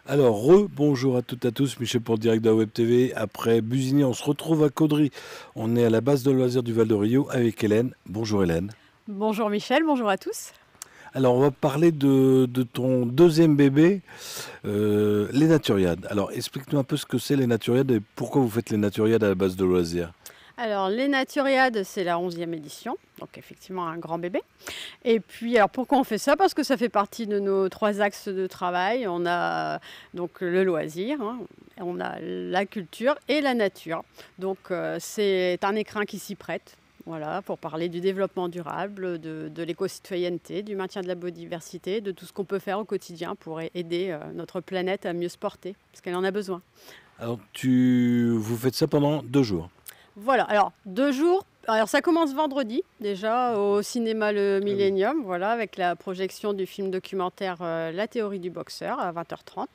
Alors, bonjour à toutes et à tous, Michel pour Direct de la Web TV. Après Busigny, on se retrouve à Caudry. On est à la base de loisirs du Val de Rio avec Hélène. Bonjour Hélène. Bonjour Michel, bonjour à tous. Alors, on va parler de ton deuxième bébé, les Naturiades. Alors, explique-nous un peu ce que c'est les Naturiades et pourquoi vous faites les Naturiades à la base de loisirs. Alors les Naturiades, c'est la 11e édition, donc effectivement un grand bébé. Et puis alors pourquoi on fait ça? Parce que ça fait partie de nos 3 axes de travail. On a donc le loisir, hein, on a la culture et la nature. Donc c'est un écrin qui s'y prête. Voilà, pour parler du développement durable, de l'éco-citoyenneté, du maintien de la biodiversité, de tout ce qu'on peut faire au quotidien pour aider notre planète à mieux se porter, parce qu'elle en a besoin. Alors, vous faites ça pendant 2 jours. Voilà, alors 2 jours. Alors ça commence vendredi déjà au cinéma Le Ah oui. Millennium, voilà, avec la projection du film documentaire La théorie du boxeur à 20h30.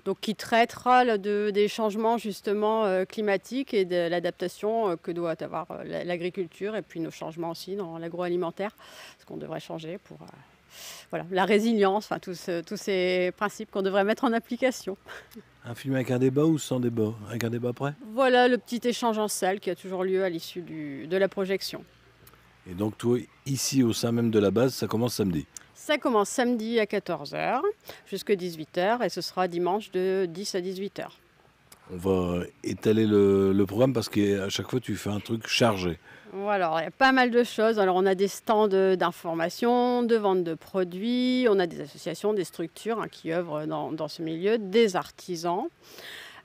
Donc qui traitera des changements justement climatiques et de l'adaptation que doit avoir l'agriculture et puis nos changements aussi dans l'agroalimentaire, ce qu'on devrait changer pour voilà, la résilience, enfin tous ces principes qu'on devrait mettre en application. Un film avec un débat ou sans débat? Avec un débat près? Voilà le petit échange en salle qui a toujours lieu à l'issue de la projection. Et donc, toi, ici, au sein même de la base, ça commence samedi. Ça commence samedi à 14h jusqu'à 18h et ce sera dimanche de 10 à 18h. On va étaler le programme parce qu'à chaque fois, tu fais un truc chargé. Voilà, alors, il y a pas mal de choses. Alors on a des stands d'information, de vente de produits, on a des associations, des structures qui œuvrent dans ce milieu, des artisans.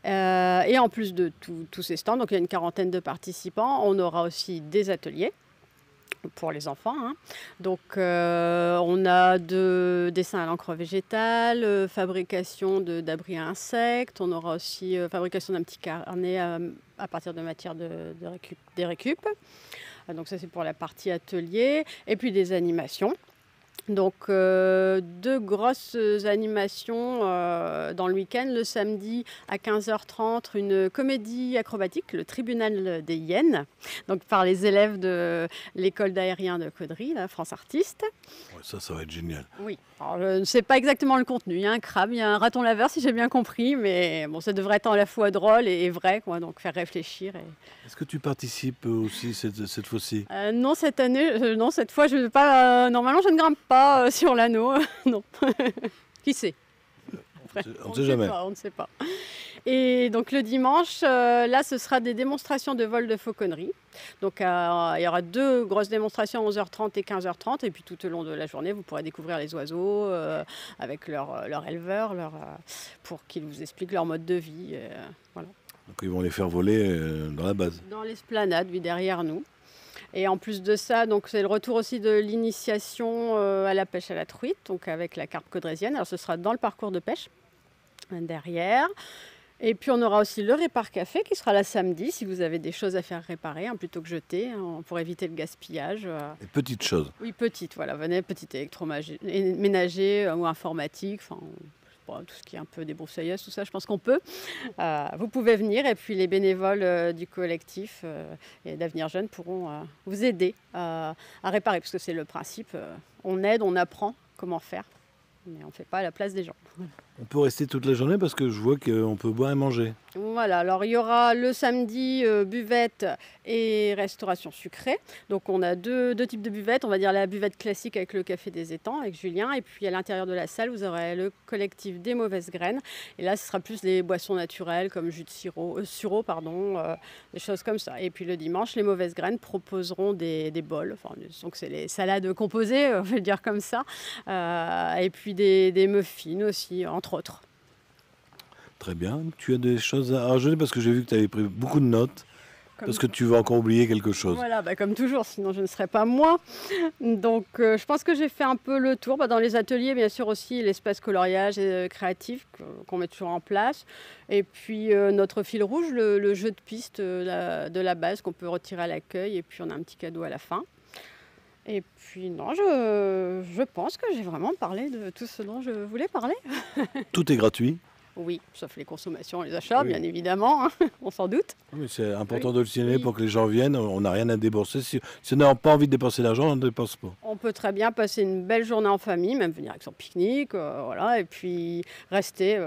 Et en plus de tous ces stands, donc il y a une quarantaine de participants, on aura aussi des ateliers pour les enfants, hein. Donc on a de dessins à l'encre végétale, fabrication d'abris à insectes, on aura aussi fabrication d'un petit carnet à partir de matière des récup. Donc ça c'est pour la partie atelier, et puis des animations. Donc 2 grosses animations dans le week-end. Le samedi à 15h30, une comédie acrobatique, le Tribunal des hyènes, donc par les élèves de l'école d'aérien de Caudry, la France Artiste. Ouais, ça va être génial. Oui, alors je ne sais pas exactement le contenu. Il y a un crabe, il y a un raton laveur si j'ai bien compris, mais bon, ça devrait être à la fois drôle et vrai, quoi, donc faire réfléchir. Est-ce que tu participes aussi cette fois-ci? Non, cette année, non, cette fois, je ne vais pas. Normalement, je ne grimpe pas sur l'anneau. Non. Qui sait? On ne sait jamais. On ne sait pas. Et donc le dimanche, là, ce sera des démonstrations de vol de fauconnerie. Donc il y aura 2 grosses démonstrations à 11h30 et 15h30. Et puis tout au long de la journée, vous pourrez découvrir les oiseaux avec leur éleveur, pour qu'ils vous expliquent leur mode de vie. Voilà. Donc ils vont les faire voler dans la base. Dans l'esplanade, oui, derrière nous. Et en plus de ça, donc c'est le retour aussi de l'initiation à la pêche à la truite, donc avec la carpe caudrésienne. Alors ce sera dans le parcours de pêche, derrière. Et puis on aura aussi le répar café qui sera là samedi, si vous avez des choses à faire réparer, plutôt que jeter, pour éviter le gaspillage. Des petites choses. Oui, petite, voilà, venez, petite électroménager ou informatique, enfin, tout ce qui est un peu débroussailleuse, tout ça, je pense qu'on peut. Vous pouvez venir et puis les bénévoles du collectif et d'Avenir Jeune pourront vous aider à réparer, parce que c'est le principe, on aide, on apprend comment faire, mais on ne fait pas à la place des gens. On peut rester toute la journée parce que je vois qu'on peut boire et manger. Voilà, alors il y aura le samedi buvette et restauration sucrée. Donc on a deux types de buvettes. On va dire la buvette classique avec le café des étangs, avec Julien. Et puis à l'intérieur de la salle, vous aurez le collectif des mauvaises graines. Et là, ce sera plus les boissons naturelles comme jus de sureau, des choses comme ça. Et puis le dimanche, les mauvaises graines proposeront des bols. Enfin, donc c'est les salades composées, on va le dire comme ça. Et puis des muffins aussi, entre autres. Très bien. Tu as des choses à rajouter parce que j'ai vu que tu avais pris beaucoup de notes. Parce que tu vas encore oublier quelque chose. Voilà, comme toujours, sinon je ne serais pas moi. Donc je pense que j'ai fait un peu le tour. Dans les ateliers, bien sûr aussi, l'espace coloriage créatif qu'on met toujours en place. Et puis notre fil rouge, le jeu de piste de la base qu'on peut retirer à l'accueil. Et puis on a un petit cadeau à la fin. Et puis non, je pense que j'ai vraiment parlé de tout ce dont je voulais parler. Tout est gratuit. Oui, sauf les consommations et les achats, Oui. bien évidemment, hein, on s'en doute. Oui, c'est important Oui. de le signaler Oui. pour que les gens viennent. On n'a rien à débourser. Si on n'a pas envie de dépenser d'argent, on ne dépense pas. On peut très bien passer une belle journée en famille, même venir avec son pique-nique, voilà, et puis rester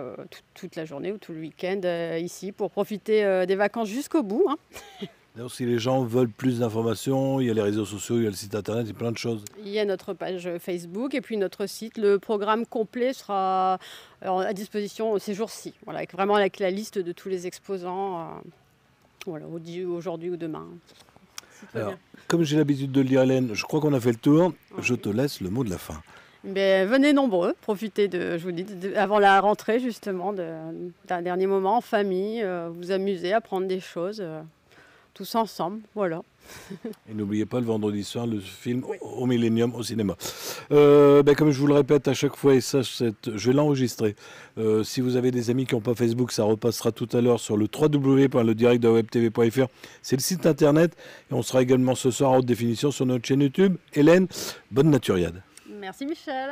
toute la journée ou tout le week-end ici pour profiter des vacances jusqu'au bout, hein. D'ailleurs, si les gens veulent plus d'informations, il y a les réseaux sociaux, il y a le site internet, il y a plein de choses. Il y a notre page Facebook et puis notre site. Le programme complet sera à disposition ces jours-ci, voilà, vraiment avec la liste de tous les exposants, voilà, aujourd'hui ou demain. C'est très Alors, bien. comme j'ai l'habitude de le dire, Hélène, je crois qu'on a fait le tour. Je te laisse le mot de la fin. Mais venez nombreux, profitez je vous dis, avant la rentrée justement, d'un dernier moment en famille, vous amuser, apprendre des choses, tous ensemble, voilà. Et n'oubliez pas le vendredi soir le film au Millennium au cinéma. Comme je vous le répète à chaque fois, et ça, je vais l'enregistrer. Si vous avez des amis qui n'ont pas Facebook, ça repassera tout à l'heure sur le www.ledirectdewebtv.fr. C'est le site internet. Et on sera également ce soir en haute définition sur notre chaîne YouTube. Hélène, bonne naturiade. Merci Michel.